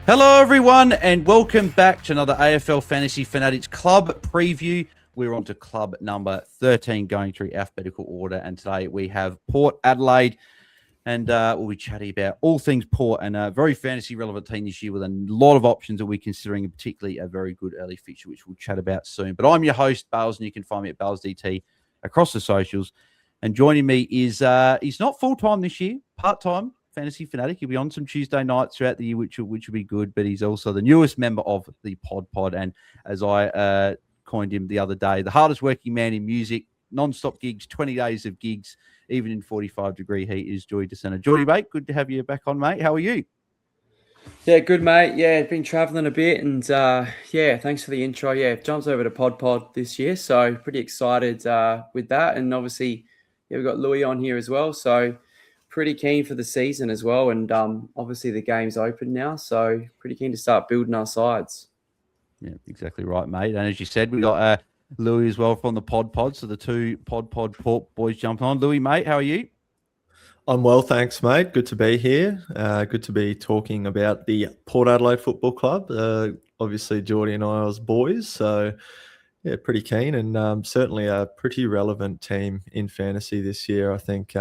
Hello, everyone, and welcome back to another AFL Fantasy Fanatics Club preview. We're on to club number 13, going through alphabetical order, and today we have Port Adelaide, and we'll be chatting about all things Port, and a very fantasy relevant team this year with a lot of options that we're considering, and particularly a very good early fixture, which we'll chat about soon. But I'm your host, Bales, and you can find me at BAILSDT across the socials. And joining me is, he's not full-time this year, part-time fantasy fanatic. He'll be on some Tuesday nights throughout the year, which will be good. But he's also the newest member of the PODPOD. And as I coined him the other day, the hardest working man in music, non-stop gigs, 20 days of gigs, even in 45-degree heat, is Jordy Lewy. Jordy, mate, good to have you back on, mate. How are you? Yeah, good, mate. Yeah, been traveling a bit, and yeah, thanks for the intro. Yeah, jumped over to PodPod this year, so pretty excited with that. And obviously, yeah, we've got Louis on here as well, so pretty keen for the season as well. And obviously, the game's open now, so pretty keen to start building our sides. Yeah, exactly right, mate. And as you said, we got Louis as well from the PodPod, so the two PodPod Port boys jumping on. Louis, mate, how are you? I'm well, thanks, mate. Good to be here. Good to be talking about the Port Adelaide Football Club. Obviously, Jordy and I was boys, so yeah, pretty keen, and certainly a pretty relevant team in fantasy this year. I think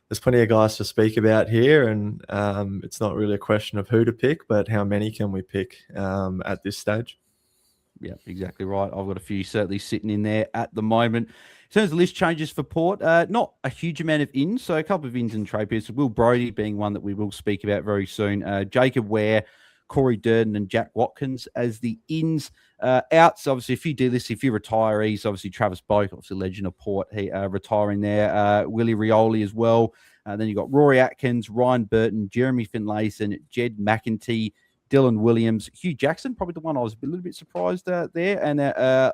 there's plenty of guys to speak about here, and it's not really a question of who to pick, but how many can we pick at this stage. Yeah, exactly right. I've got a few certainly sitting in there at the moment. In terms of list changes for Port, not a huge amount of ins, so a couple of ins and trade pieces. Will Brodie being one that we will speak about very soon. Jacob Ware, Corey Durden, and Jack Watkins as the ins. Outs, obviously, a few D-lists, a few retirees. Obviously, Travis Boak, obviously legend of Port, he retiring there. Willie Rioli as well. Then you've got Rory Atkins, Ryan Burton, Jeremy Finlayson, Jed McEntee, Dylan Williams, Hugh Jackson, probably the one I was a little bit surprised there, and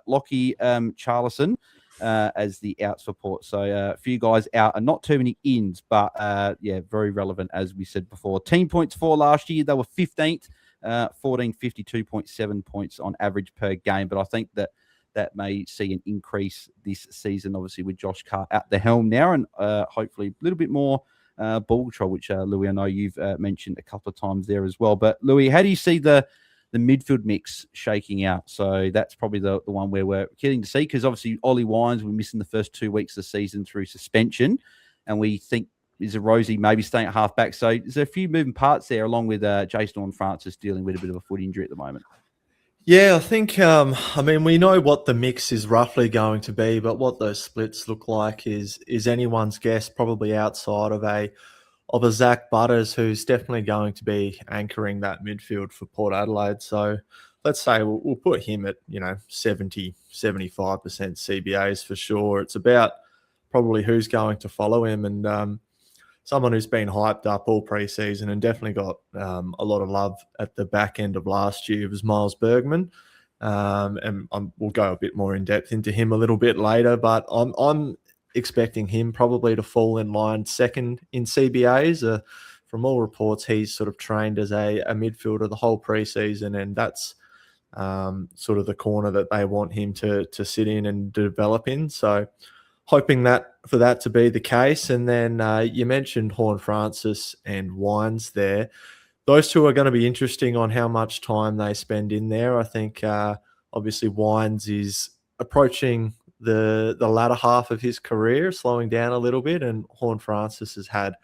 Lockie Charlison as the outs for Port. So a few guys out and not too many ins, but yeah, very relevant as we said before. Team points for last year, they were 15th, 52.7 points on average per game. But I think that may see an increase this season, obviously with Josh Carr at the helm now, and hopefully a little bit more ball control, which Louis, I know you've mentioned a couple of times there as well. But Louis, how do you see the midfield mix shaking out? So that's probably the one where we're getting to see, because obviously Ollie Wines, we're missing the first 2 weeks of the season through suspension, and we think is a Rosie maybe staying at halfback. So there's a few moving parts there, along with Jason Francis dealing with a bit of a foot injury at the moment. Yeah, I think, I mean, we know what the mix is roughly going to be, but what those splits look like is anyone's guess, probably outside of a Zach Butters, who's definitely going to be anchoring that midfield for Port Adelaide. So let's say we'll put him at, 70, 75% CBAs for sure. It's about probably who's going to follow him, and someone who's been hyped up all preseason and definitely got a lot of love at the back end of last year was Miles Bergman. And we'll go a bit more in depth into him a little bit later, but I'm expecting him probably to fall in line second in CBAs. From all reports, he's sort of trained as a midfielder the whole preseason, and that's sort of the corner that they want him to sit in and develop in. So hoping for that to be the case. And then you mentioned Horne-Francis and Wines there. Those two are going to be interesting on how much time they spend in there. I think obviously Wines is approaching the latter half of his career, slowing down a little bit, and Horne-Francis has had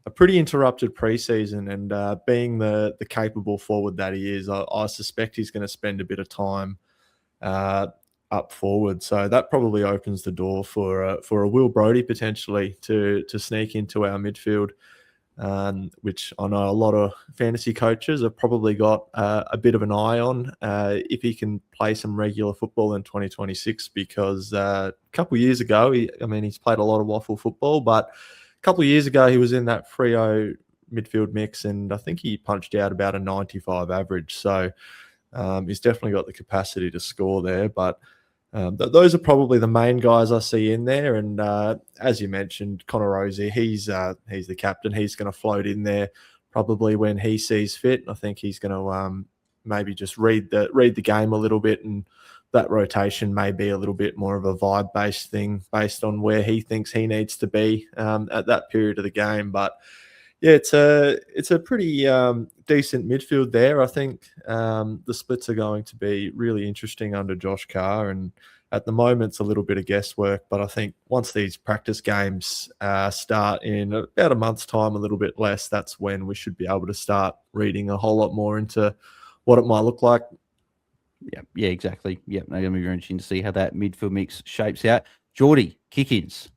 a pretty interrupted preseason, and being the capable forward that he is, I suspect he's going to spend a bit of time up forward. So that probably opens the door for a Will Brodie potentially to sneak into our midfield, which I know a lot of fantasy coaches have probably got a bit of an eye on if he can play some regular football in 2026, because a couple of years ago, he's played a lot of waffle football, but a couple of years ago he was in that Freo midfield mix, and I think he punched out about a 95 average. So he's definitely got the capacity to score there, but those are probably the main guys I see in there. And as you mentioned, Connor Rosie, he's the captain. He's going to float in there probably when he sees fit. I think he's going to maybe just read the game a little bit, and that rotation may be a little bit more of a vibe-based thing based on where he thinks he needs to be at that period of the game. But Yeah, it's a pretty decent midfield there. I think the splits are going to be really interesting under Josh Carr, and at the moment it's a little bit of guesswork. But I think once these practice games start in about a month's time, a little bit less, that's when we should be able to start reading a whole lot more into what it might look like. Yeah, exactly. Yeah, going to be very interesting to see how that midfield mix shapes out. Jordy, kick-ins.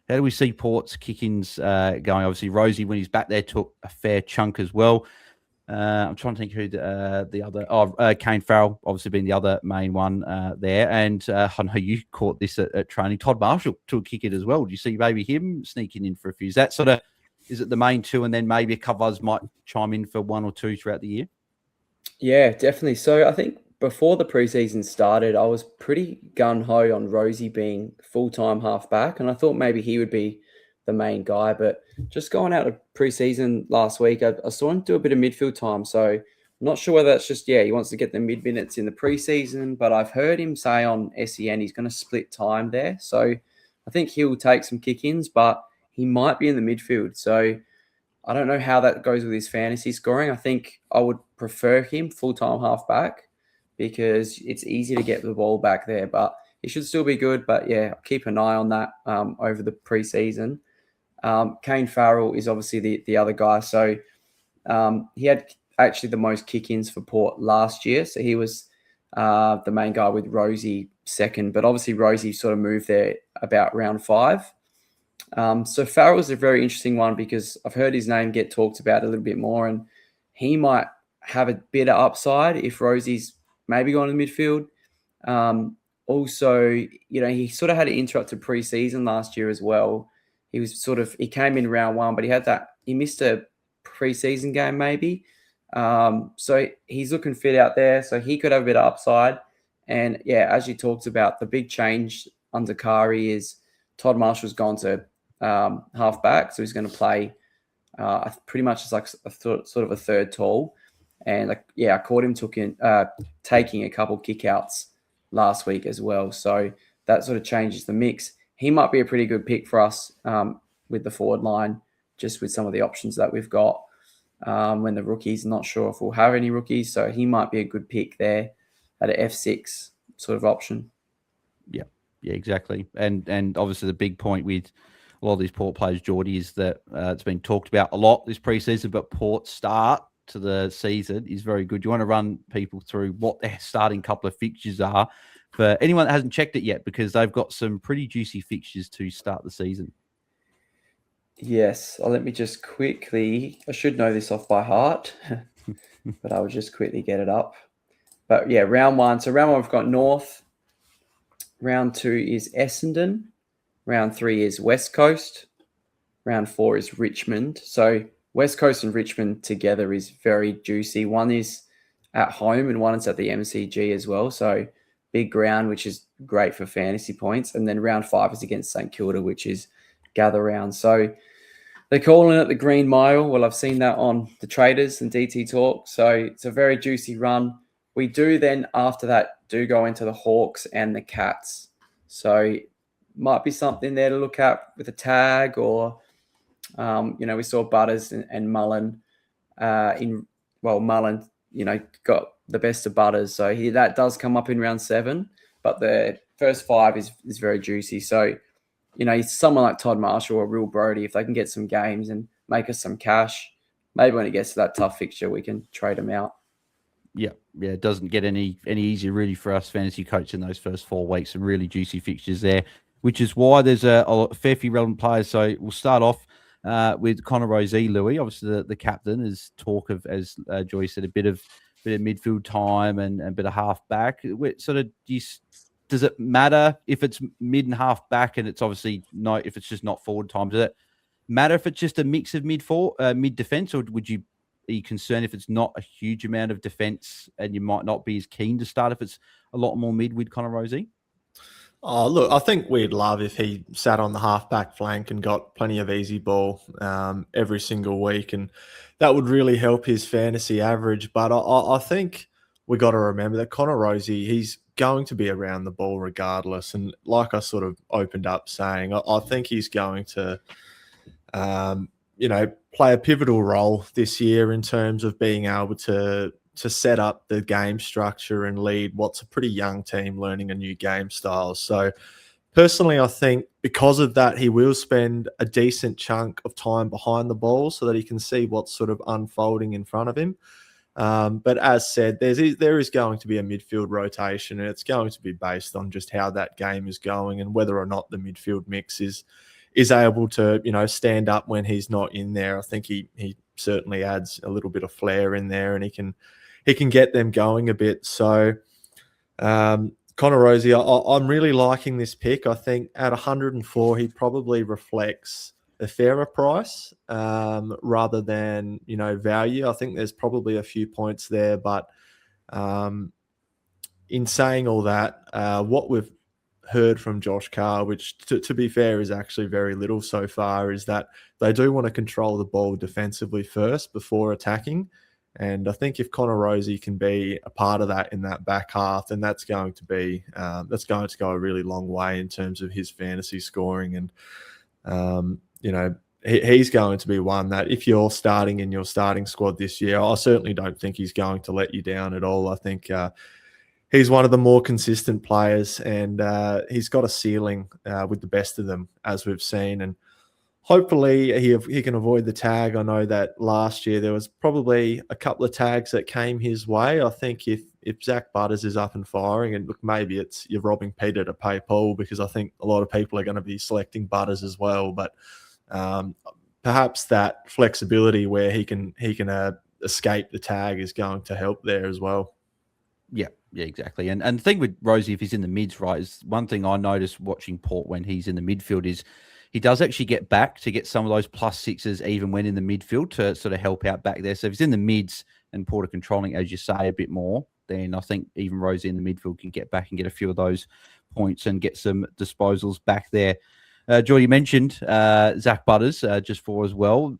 How do we see Port's kick-ins going? Obviously, Rosie, when he's back there, took a fair chunk as well. I'm trying to think who the other... Kane Farrell, obviously being the other main one there. And I know you caught this at training. Todd Marshall took a kick-in as well. Do you see maybe him sneaking in for a few? Is that sort of... Is it the main two, and then maybe a couple others might chime in for one or two throughout the year? Yeah, definitely. So I think before the preseason started, I was pretty gung-ho on Rosie being full-time halfback, and I thought maybe he would be the main guy. But just going out of preseason last week, I saw him do a bit of midfield time. So I'm not sure whether that's just, he wants to get the mid-minutes in the preseason, but I've heard him say on SEN he's going to split time there. So I think he'll take some kick-ins, but he might be in the midfield. So I don't know how that goes with his fantasy scoring. I think I would prefer him full-time halfback because it's easy to get the ball back there, but he should still be good. But yeah, keep an eye on that over the preseason. Kane Farrell is obviously the other guy. So he had actually the most kick-ins for Port last year. So he was the main guy with Rosie second, but obviously Rosie sort of moved there about round 5. So Farrell's a very interesting one because I've heard his name get talked about a little bit more, and he might have a bit of upside if Rosie's maybe going to the midfield. Also, he sort of had an interrupted preseason last year as well. He came in round 1, but he missed a preseason game maybe. So he's looking fit out there, so he could have a bit of upside. And yeah, as you talked about, the big change under Kari is Todd Marshall's gone to halfback, so he's going to play pretty much as like sort of a third tall. And I caught him taking a couple kickouts last week as well, so that sort of changes the mix. He might be a pretty good pick for us with the forward line, just with some of the options that we've got. When the rookies, not sure if we'll have any rookies, so he might be a good pick there at an F6 sort of option. Yeah, exactly. And obviously the big point with a lot of these Port players, Jordy, is that it's been talked about a lot this preseason, but Port's start to the season is very good. You want to run people through what their starting couple of fixtures are for anyone that hasn't checked it yet, because they've got some pretty juicy fixtures to start the season. Yes. Let me just quickly, I should know this off by heart, but I will just quickly get it up. But yeah, round 1. So round 1, we've got North. Round 2 is Essendon. Round 3 is West Coast. Round 4 is Richmond. So West Coast and Richmond together is very juicy. One is at home and one is at the MCG as well. So big ground, which is great for fantasy points. And then round 5 is against St Kilda, which is gather round. So they're calling it the Green Mile. Well, I've seen that on the Traders and DT Talk. So it's a very juicy run. We do then, after that, go into the Hawks and the Cats. So might be something there to look at with a tag, or, we saw Butters and Mullen Mullen, got the best of Butters. So that does come up in round 7, but the first 5 is very juicy. So, someone like Todd Marshall or Real Brody, if they can get some games and make us some cash, maybe when it gets to that tough fixture, we can trade them out. Yeah, it doesn't get any easier really for us fantasy coach in those first 4 weeks. Some really juicy fixtures there, which is why there's a fair few relevant players. So we'll start off with Connor Rosie, Lewy, obviously the captain. Is talk of, as Joy said, a bit of midfield time and a bit of half back. Sort of, does it matter if it's mid and half back, and it's obviously if it's just not forward time? Does it matter if it's just a mix of mid defense, or are you concerned if it's not a huge amount of defense and you might not be as keen to start if it's a lot more mid with Connor Rosie? Oh, look, I think we'd love if he sat on the half-back flank and got plenty of easy ball every single week, and that would really help his fantasy average. But I think we got to remember that Connor Rosie, he's going to be around the ball regardless. And like I sort of opened up saying, I think he's going to play a pivotal role this year in terms of being able to set up the game structure and lead what's a pretty young team learning a new game style. So personally, I think because of that, he will spend a decent chunk of time behind the ball so that he can see what's sort of unfolding in front of him. But as said, there is going to be a midfield rotation, and it's going to be based on just how that game is going and whether or not the midfield mix is able to, stand up when he's not in there. I think he certainly adds a little bit of flair in there, and he can get them going a bit. So Connor Rozee, I'm really liking this pick. I think at 104, he probably reflects a fairer price rather than, value. I think there's probably a few points there, but in saying all that, what we've heard from Josh Carr, which to be fair is actually very little so far, is that they do want to control the ball defensively first before attacking. And I think if Connor Rozee can be a part of that in that back half, then that's going to go a really long way in terms of his fantasy scoring. And he's going to be one that if you're starting in your starting squad this year, I certainly don't think he's going to let you down at all. I think he's one of the more consistent players, and he's got a ceiling with the best of them, as we've seen. And hopefully he can avoid the tag. I know that last year there was probably a couple of tags that came his way. I think if Zach Butters is up and firing, and look, maybe you're robbing Peter to pay Paul, because I think a lot of people are going to be selecting Butters as well. But perhaps that flexibility where he can escape the tag is going to help there as well. Yeah, exactly. And the thing with Rozee, if he's in the mids, right, is one thing I noticed watching Port when he's in the midfield is he does actually get back to get some of those plus sixes even when in the midfield to sort of help out back there. So if he's in the mids and Port are controlling, as you say, a bit more, then I think even Rozee in the midfield can get back and get a few of those points and get some disposals back there. Jordy mentioned Zach Butters just for as well,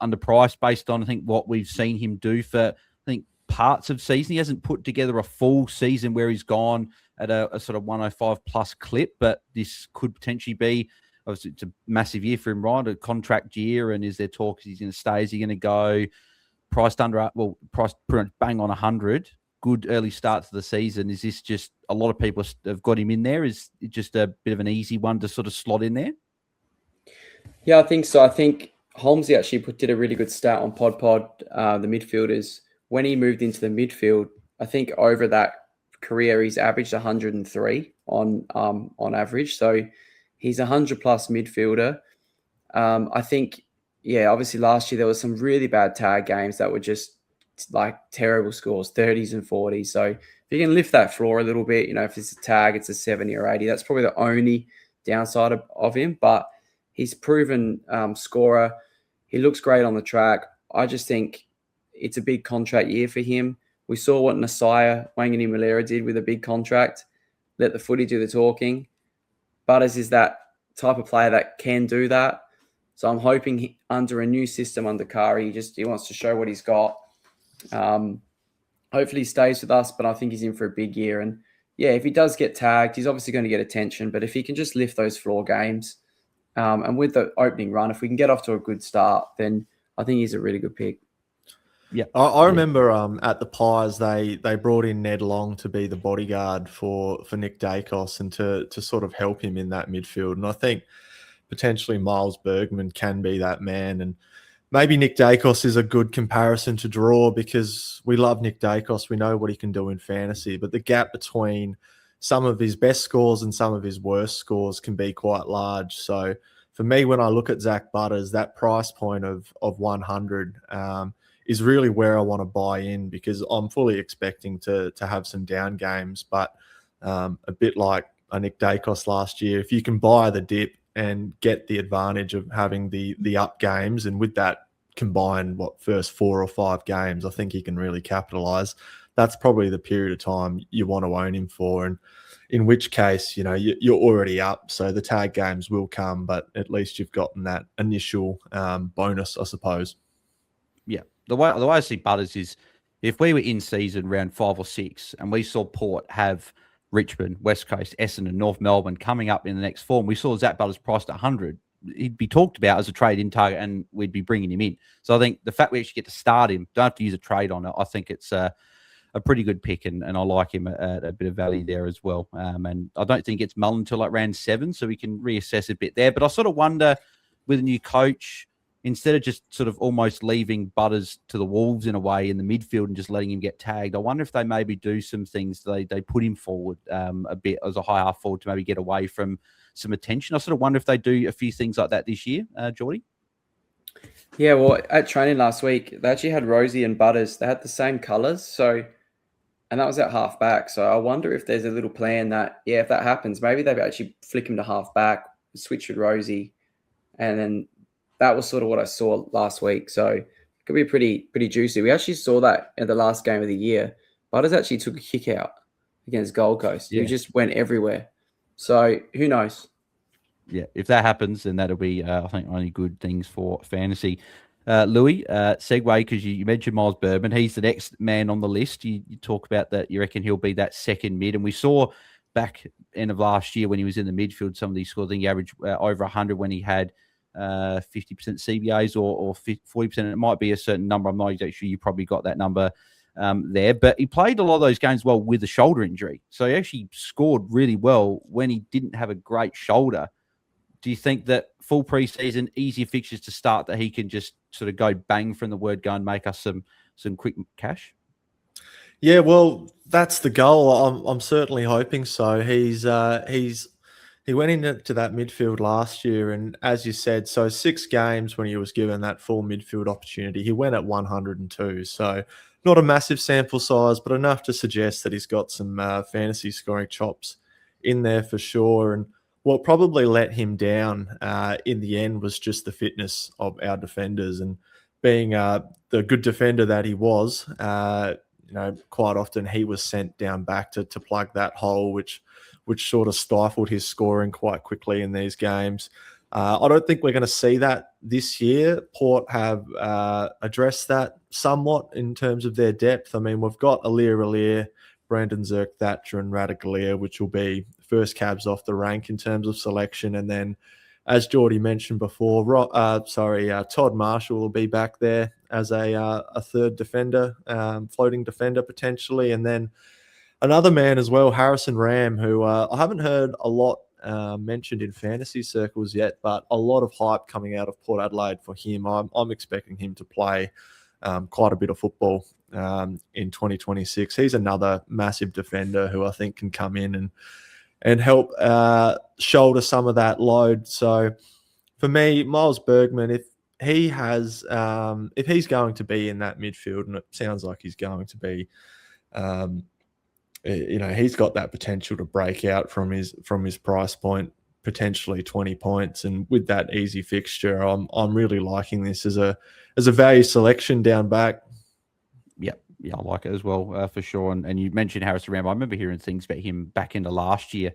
underpriced based on, I think, what we've seen him do for, I think, parts of season. He hasn't put together a full season where he's gone at a sort of 105 plus clip, but this could potentially be, obviously it's a massive year for him, right? A contract year, and is there talk he's going to stay? Is he going to go? Priced priced pretty much bang on 100. Good early start to the season. Is this just a lot of people have got him in there? Is it just a bit of an easy one to sort of slot in there? Yeah, I think so. I think Holmesy actually did a really good stat on PodPod, the midfielders. When he moved into the midfield, I think over that career, he's averaged 103 on average. So he's a 100-plus midfielder. I think, obviously last year there was some really bad tag games that were just like terrible scores, 30s and 40s. So if you can lift that floor a little bit, if it's a tag, it's a 70 or 80. That's probably the only downside of him. But he's proven scorer. He looks great on the track. I just think it's a big contract year for him. We saw what Nasiah Wangani-Malera did with a big contract. Let the footy do the talking. Butters is that type of player that can do that. So I'm hoping under a new system under Kari, he wants to show what he's got. Hopefully he stays with us, but I think he's in for a big year. And if he does get tagged, he's obviously going to get attention. But if he can just lift those floor games, and with the opening run, if we can get off to a good start, then I think he's a really good pick. Yeah, I remember at the Pies they brought in Ned Long to be the bodyguard for Nick Dacos and to sort of help him in that midfield. And I think potentially Miles Bergman can be that man. And maybe Nick Dacos is a good comparison to draw, because we love Nick Dacos. We know what he can do in fantasy, but the gap between some of his best scores and some of his worst scores can be quite large. So for me, when I look at Zach Butters, that price point of 100 is really where I want to buy in, because I'm fully expecting to have some down games. But a bit like Nick Dacos last year, if you can buy the dip and get the advantage of having the up games, and with that combined, first 4 or 5 games, I think he can really capitalize. That's probably the period of time you want to own him for. And in which case, you're already up. So the tag games will come, but at least you've gotten that initial bonus, I suppose. Yeah. The way I see Butters is, if we were in season round 5 or 6 and we saw Port have Richmond, West Coast, Essendon, North Melbourne coming up in the next form, we saw Zach Butters priced at 100. he'd be talked about as a trade-in target, and we'd be bringing him in. So I think the fact we actually get to start him, don't have to use a trade on it, I think it's a pretty good pick, and I like him at a bit of value there as well. And I don't think it's Mullen until like round 7, so we can reassess a bit there. But I sort of wonder, with a new coach, instead of just sort of almost leaving Butters to the Wolves in a way in the midfield and just letting him get tagged, I wonder if they maybe do some things. They put him forward a bit as a high half forward to maybe get away from some attention. I sort of wonder if they do a few things like that this year, Jordy. Yeah, well, at training last week, they actually had Rosie and Butters. They had the same colours, and that was at half back. So I wonder if there's a little plan that, yeah, if that happens, maybe they've actually flick him to half back, switch with Rosie, and then that was sort of what I saw last week. So it could be pretty juicy. We actually saw that in the last game of the year. Butters actually took a kick out against Gold Coast. Yeah. He just went everywhere. So who knows? Yeah, if that happens, then that'll be, I think, only good things for fantasy. Lewy, segue, because you mentioned Miles Bourbon. He's the next man on the list. You talk about that. You reckon he'll be that second mid. And we saw back end of last year when he was in the midfield, some of these scores, I think he averaged over 100 when he had 50% CBAs or 40%. And it might be a certain number. I'm not exactly sure. You probably got that number there. But he played a lot of those games well with a shoulder injury. So he actually scored really well when he didn't have a great shoulder. Do you think that full preseason, easier fixtures to start, that he can just sort of go bang from the word go and make us some quick cash? Yeah, well, that's the goal. I'm certainly hoping so. He went into that midfield last year, and as you said, so 6 games when he was given that full midfield opportunity, he went at 102. So not a massive sample size, but enough to suggest that he's got some fantasy scoring chops in there for sure. And what probably let him down in the end was just the fitness of our defenders, and being the good defender that he was, quite often he was sent down back to plug that hole, which sort of stifled his scoring quite quickly in these games. I don't think we're going to see that this year. Port have addressed that somewhat in terms of their depth. I mean, we've got Aliir, Brandon Zerk-Thatcher and Radaglia, which will be first cabs off the rank in terms of selection. And then, as Jordy mentioned before, Todd Marshall will be back there as a third defender, floating defender potentially. And then another man as well, Harrison Ram, who I haven't heard a lot mentioned in fantasy circles yet, but a lot of hype coming out of Port Adelaide for him. I'm expecting him to play quite a bit of football in 2026. He's another massive defender who I think can come in and help shoulder some of that load. So for me, Miles Bergman, if he's going to be in that midfield, and it sounds like he's going to be, he's got that potential to break out from his price point, potentially 20 points. And with that easy fixture, I'm really liking this as a value selection down back. Yeah, I like it as well, for sure. And you mentioned Harrison Ram. I remember hearing things about him back into last year,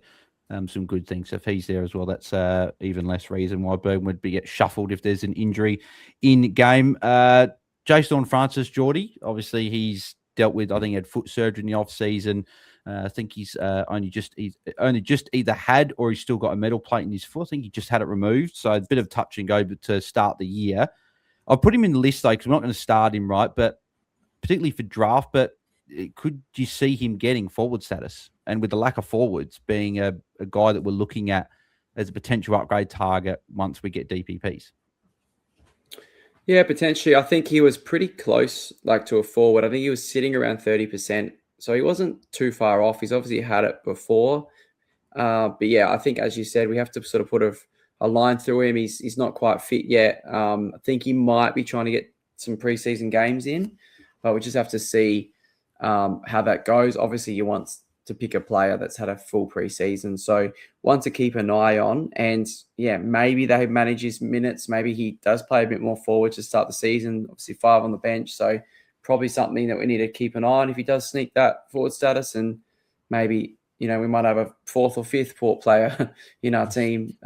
some good things. So if he's there as well, that's even less reason why Bergman would get shuffled if there's an injury in game. Jason Francis, Jordy, obviously he's dealt with, I think he had foot surgery in the off-season. I think he's only just either had or he's still got a metal plate in his foot. I think he just had it removed. So a bit of touch and go to start the year. I'll put him in the list, though, because I'm not going to start him, right? But particularly for draft, but could you see him getting forward status? And with the lack of forwards, being a guy that we're looking at as a potential upgrade target once we get DPPs? Yeah, potentially. I think he was pretty close, to a forward. I think he was sitting around 30%. So he wasn't too far off. He's obviously had it before. But yeah, I think, as you said, we have to sort of put a line through him. He's not quite fit yet. I think he might be trying to get some preseason games in, but we just have to see how that goes. Obviously, you want to pick a player that's had a full preseason. So one to keep an eye on. And yeah, maybe they manage his minutes. Maybe he does play a bit more forward to start the season. Obviously 5 on the bench. So probably something that we need to keep an eye on if he does sneak that forward status. And maybe, we might have a 4th or 5th Port player in our team,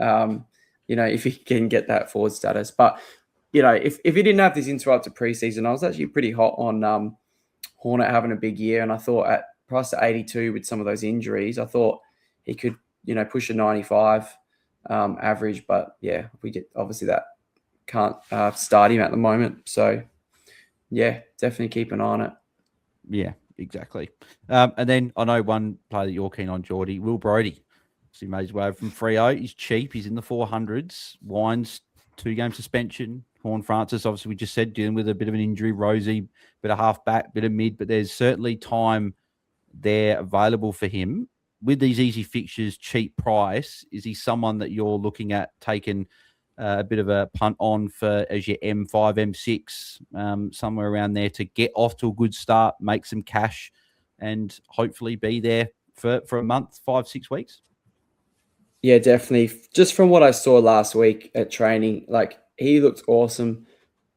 if he can get that forward status. But, if he didn't have this interrupted preseason, I was actually pretty hot on Hornet having a big year. And I thought at price at 82 with some of those injuries, I thought he could, push a 95 average. But yeah, we get obviously that can't start him at the moment. So yeah, definitely keep an eye on it. Yeah, exactly. And then I know one player that you're keen on, Jordy, Will Brodie. So he made his way from Freo. He's cheap. He's in the 400s. Wines, 2-game suspension. Horn Francis, obviously, we just said, dealing with a bit of an injury. Rosie, bit of half-back, bit of mid. But there's certainly time there available for him. With these easy fixtures, cheap price, is he someone that you're looking at taking a bit of a punt on for as your M5, M6, somewhere around there to get off to a good start, make some cash, and hopefully be there for a month, 5-6 weeks? Yeah, definitely. Just from what I saw last week at training, like he looked awesome.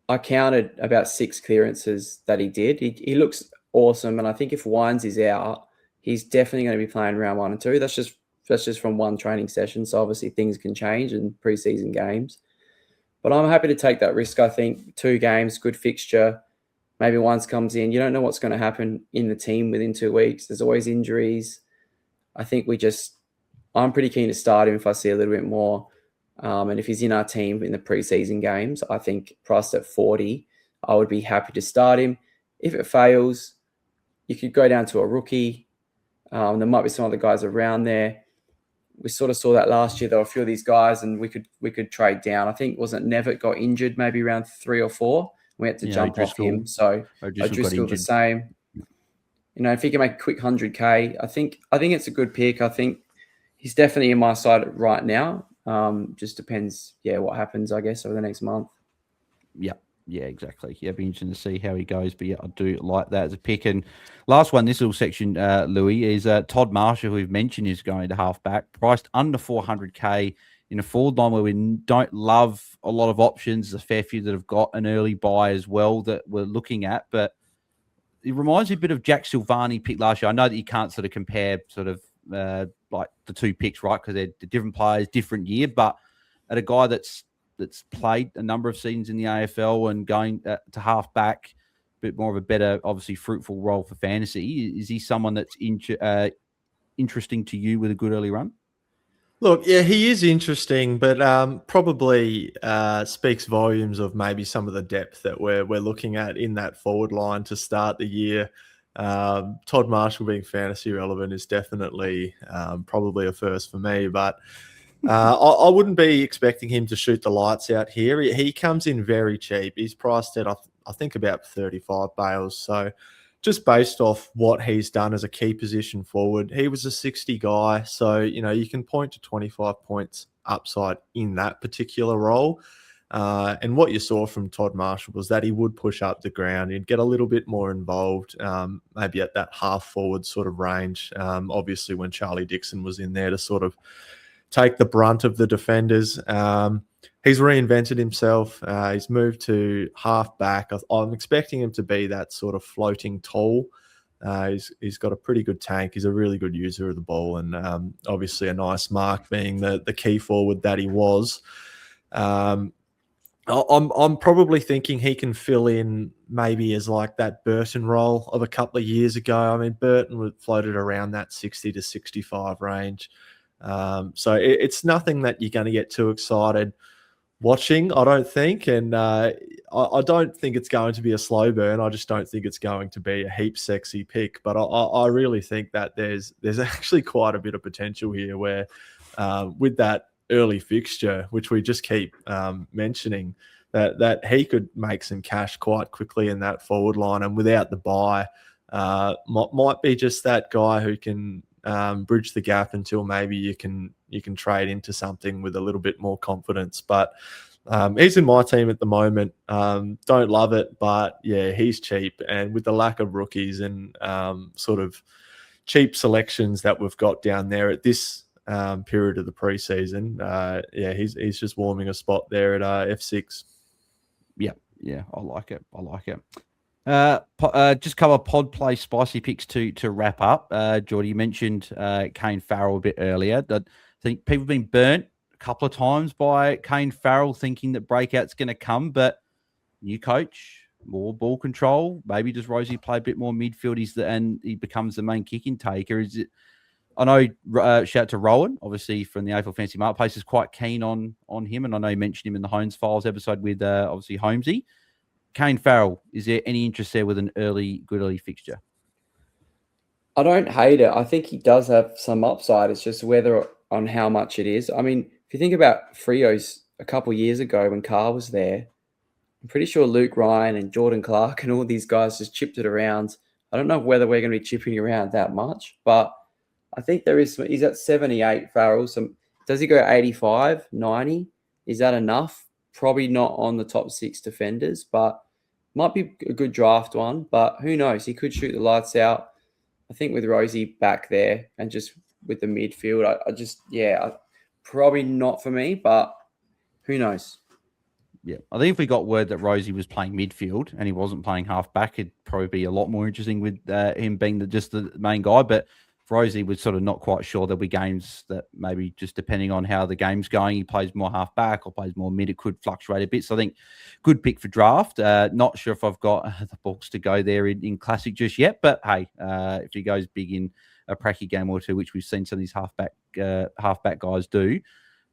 I counted about 6 clearances that he did. He looks awesome, and I think if Wines is out, he's definitely going to be playing round 1 and 2. That's just from one training session. So obviously things can change in preseason games. But I'm happy to take that risk. I think 2 games, good fixture. Maybe Wines comes in. You don't know what's going to happen in the team within 2 weeks. There's always injuries. I think I'm pretty keen to start him if I see a little bit more. And if he's in our team in the preseason games, I think priced at 40, I would be happy to start him. If it fails, you could go down to a rookie. There might be some other guys around there. We sort of saw that last year. There were a few of these guys, and we could trade down. I think wasn't Nevitt got injured maybe around 3 or 4. We had to jump off him. So O'Driscoll the same. You know, if he can make a quick 100K, I think it's a good pick. I think he's definitely in my side right now. Just depends, what happens, I guess, over the next month. Yeah, exactly. Yeah, it'd be interesting to see how he goes. But yeah, I do like that as a pick. And last one, this little section, Louis, is Todd Marshall, who we've mentioned is going to halfback, priced under 400K in a forward line where we don't love a lot of options. There's a fair few that have got an early buy as well that we're looking at. But it reminds me a bit of Jack Silvani pick last year. I know that you can't sort of compare sort of like the 2 picks, right? Because they're different players, different year. But at a guy that's played a number of seasons in the AFL and going to halfback, a bit more of a better, obviously fruitful role for fantasy. Is he someone that's interesting to you with a good early run? Look, yeah, he is interesting, but probably speaks volumes of maybe some of the depth that we're looking at in that forward line to start the year. Todd Marshall being fantasy relevant is definitely probably a first for me, but I wouldn't be expecting him to shoot the lights out here. He comes in very cheap. He's priced at, I think, about 35 bails. So just based off what he's done as a key position forward, he was a 60 guy. So, you can point to 25 points upside in that particular role. And what you saw from Todd Marshall was that he would push up the ground. He'd get a little bit more involved, maybe at that half forward sort of range. Obviously, when Charlie Dixon was in there to sort of take the brunt of the defenders. He's reinvented himself. He's moved to half back. I'm expecting him to be that sort of floating tall. He's got a pretty good tank. He's a really good user of the ball, and obviously a nice mark being the key forward that he was. I'm probably thinking he can fill in maybe as like that Burton role of a couple of years ago. I mean, Burton floated around that 60 to 65 range. So it's nothing that you're going to get too excited watching, I don't think. And I don't think it's going to be a slow burn. I just don't think it's going to be a heap sexy pick. But I really think that there's actually quite a bit of potential here where with that early fixture, which we just keep mentioning, that he could make some cash quite quickly in that forward line. And without the buy, might be just that guy who can bridge the gap until maybe you can trade into something with a little bit more confidence. But he's in my team at the moment. Don't love it, but yeah, he's cheap. And with the lack of rookies and sort of cheap selections that we've got down there at this period of the preseason, he's just warming a spot there at F6. Yeah, I like it. Just cover pod play spicy picks to wrap up. Jordy, you mentioned Kane Farrell a bit earlier. I think people have been burnt a couple of times by Kane Farrell thinking that breakout's going to come, but new coach, more ball control. Maybe does Rosie play a bit more midfield and he becomes the main kicking taker? Is it I know, shout out to Rowan, obviously from the AFL Fantasy Marketplace, is quite keen on him. And I know you mentioned him in the Holmes Files episode with obviously Holmesy. Kane Farrell, is there any interest there with an good early fixture? I don't hate it. I think he does have some upside. It's just whether on how much it is. I mean, if you think about Frio's a couple of years ago when Carr was there, I'm pretty sure Luke Ryan and Jordan Clark and all these guys just chipped it around. I don't know whether we're going to be chipping around that much, but I think there is. He's at 78, Farrell. So does he go 85, 90? Is that enough? Probably not on the top 6 defenders, but might be a good draft one. But who knows? He could shoot the lights out. I think with Rosie back there and just with the midfield, probably not for me, but who knows? Yeah, I think if we got word that Rosie was playing midfield and he wasn't playing halfback, it'd probably be a lot more interesting with him being just the main guy. But Rosie was sort of not quite sure. There'll be games that maybe just depending on how the game's going, he plays more halfback or plays more mid. It could fluctuate a bit. So I think good pick for draft. Not sure if I've got the books to go there in Classic just yet. But hey, if he goes big in a pracky game or two, which we've seen some of these halfback guys do,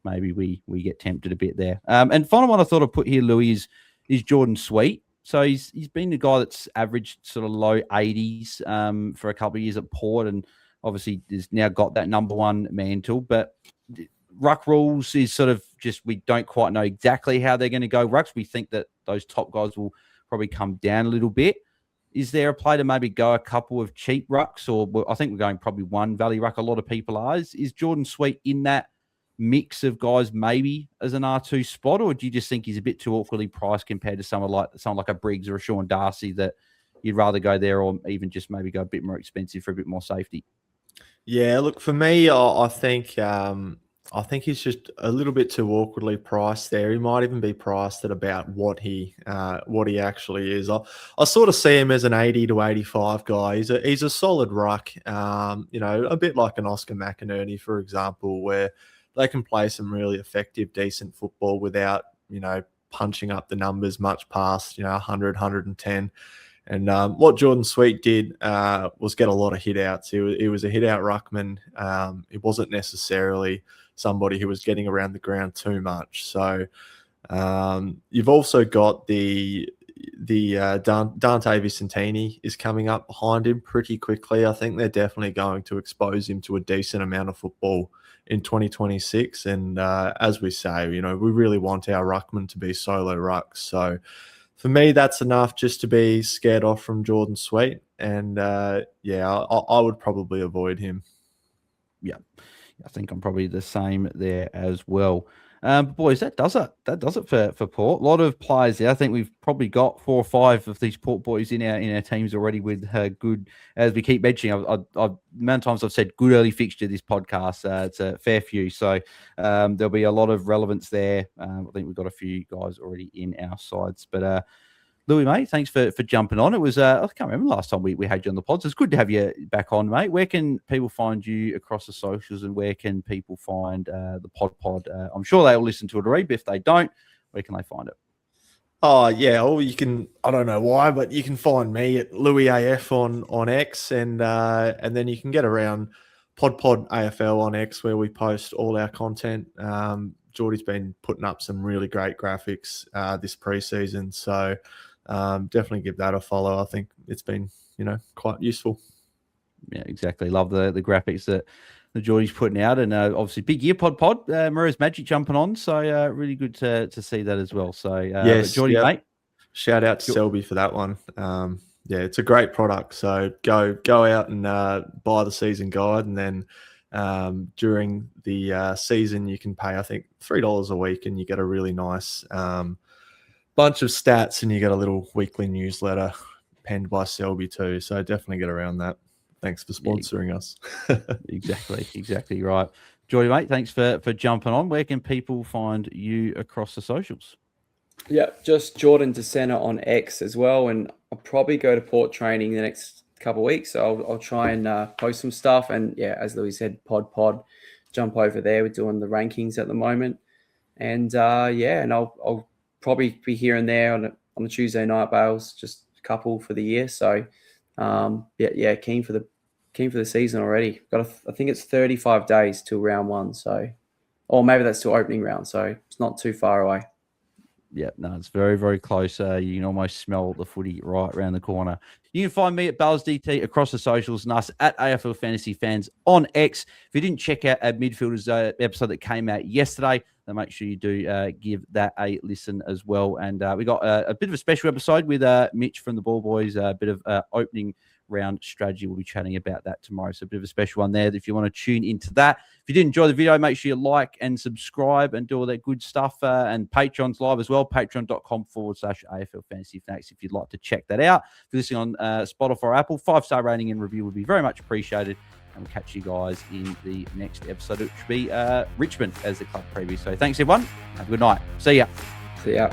maybe we get tempted a bit there. And final one I thought I'd put here, Louis, is Jordan Sweet. So he's been a guy that's averaged sort of low 80s for a couple of years at Port, and obviously has now got that number one mantle. But ruck rules is sort of just, we don't quite know exactly how they're going to go rucks. We think that those top guys will probably come down a little bit. Is there a play to maybe go a couple of cheap rucks? Or I think we're going probably one value ruck. A lot of people are. Is Jordan Sweet in that mix of guys maybe as an R2 spot, or do you just think he's a bit too awkwardly priced compared to someone like a Briggs or a Sean Darcy that you'd rather go there, or even just maybe go a bit more expensive for a bit more safety? Yeah, look, for me, I think he's just a little bit too awkwardly priced there. He might even be priced at about what he actually is. I sort of see him as an 80 to 85 guy. He's a solid ruck, a bit like an Oscar McInerney, for example, where they can play some really effective, decent football without, punching up the numbers much past, 100, 110. And what Jordan Sweet did was get a lot of hit outs. He was a hit out ruckman. It wasn't necessarily somebody who was getting around the ground too much. So you've also got the Dante Vicentini is coming up behind him pretty quickly. I think they're definitely going to expose him to a decent amount of football in 2026. And as we say, we really want our ruckman to be solo rucks. So for me, that's enough just to be scared off from Jordan Sweet. And I would probably avoid him. Yeah, I think I'm probably the same there as well. Boys, that does it. That does it for Port. A lot of players there. I think we've probably got 4 or 5 of these Port boys in our teams already with good. As we keep mentioning, the amount of times I've said good early fixture this podcast. It's a fair few, so there'll be a lot of relevance there. I think we've got a few guys already in our sides, but. Louis, mate, thanks for jumping on. It was, I can't remember last time we had you on the pods. It's good to have you back on, mate. Where can people find you across the socials, and where can people find the PODPOD? I'm sure they'll listen to it already, but if they don't, where can they find it? Oh, yeah. Or you can, I don't know why, but you can find me at Louis AF on X, and then you can get around PodPod AFL on X, where we post all our content. Jordy's been putting up some really great graphics this preseason, so definitely give that a follow. I think it's been, quite useful. Yeah, exactly. Love the graphics that the Jordy's putting out, and obviously big year pod. Maria's Magic jumping on, so really good to see that as well. So yes, Jordy, mate, shout out to Selby for that one. Yeah, it's a great product. So go out and buy the season guide, and then during the season you can pay, I think, $3 a week, and you get a really nice bunch of stats, and you get a little weekly newsletter penned by Selby too. So definitely get around that. Thanks for sponsoring us. Exactly right. Jordy, mate, thanks for jumping on. Where can people find you across the socials? Yeah, just Jordan DeSena on X as well. And I'll probably go to Port training the next couple of weeks. So I'll try and post some stuff. And yeah, as Louis said, pod, jump over there. We're doing the rankings at the moment. And and I'll probably be here and there on a Tuesday night, Bales, just a couple for the year. So keen for keen for the season already. I think it's 35 days till round 1. So, or maybe that's still opening round. So it's not too far away. Yeah, no, it's very, very close. You can almost smell the footy right around the corner. You can find me at BAILSDT across the socials and us at AFL Fantasy Fans on X. If you didn't check out our Midfielders episode that came out yesterday, then make sure you do give that a listen as well. And we got a bit of a special episode with Mitch from the Ball Boys, a bit of opening round strategy. We'll be chatting about that tomorrow. So a bit of a special one there if you want to tune into that. If you did enjoy the video, make sure you like and subscribe and do all that good stuff. And Patreon's live as well, patreon.com/AFL Fantasy Fanatics if you'd like to check that out. If you're listening on Spotify or Apple, 5-star rating and review would be very much appreciated. And we'll catch you guys in the next episode, which will be Richmond as the club preview. So thanks, everyone. Have a good night. See ya. See ya.